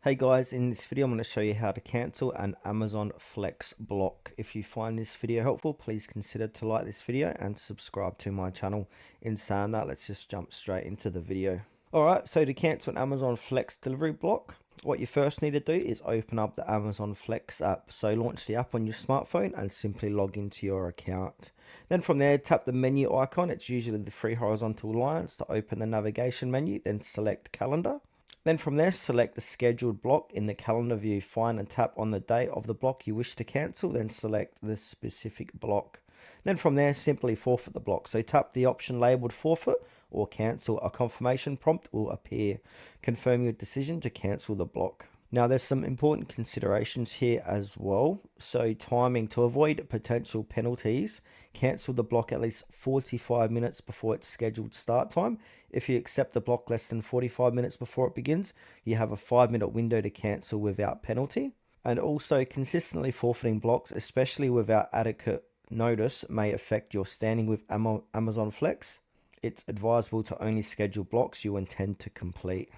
Hey guys, in this video I'm going to show you how to cancel an Amazon Flex block. If you find this video helpful, please consider to like this video and subscribe to my channel. In saying that, let's just jump straight into the video. Alright, so to cancel an Amazon Flex delivery block, what you first need to do is open up the Amazon Flex app. So launch the app on your smartphone and simply log into your account. Then from there, tap the menu icon. It's usually the three horizontal lines to open the navigation menu, then select calendar. Then from there, select the scheduled block in the calendar view. Find and tap on the date of the block you wish to cancel, then select the specific block. Then from there, simply forfeit the block. So tap the option labeled forfeit or cancel. A confirmation prompt will appear. Confirm your decision to cancel the block. Now there's some important considerations here as well. So timing: to avoid potential penalties, cancel the block at least 45 minutes before its scheduled start time. If you accept the block less than 45 minutes before it begins, you have a 5-minute window to cancel without penalty. And also, consistently forfeiting blocks, especially without adequate notice, may affect your standing with Amazon Flex. It's advisable to only schedule blocks you intend to complete.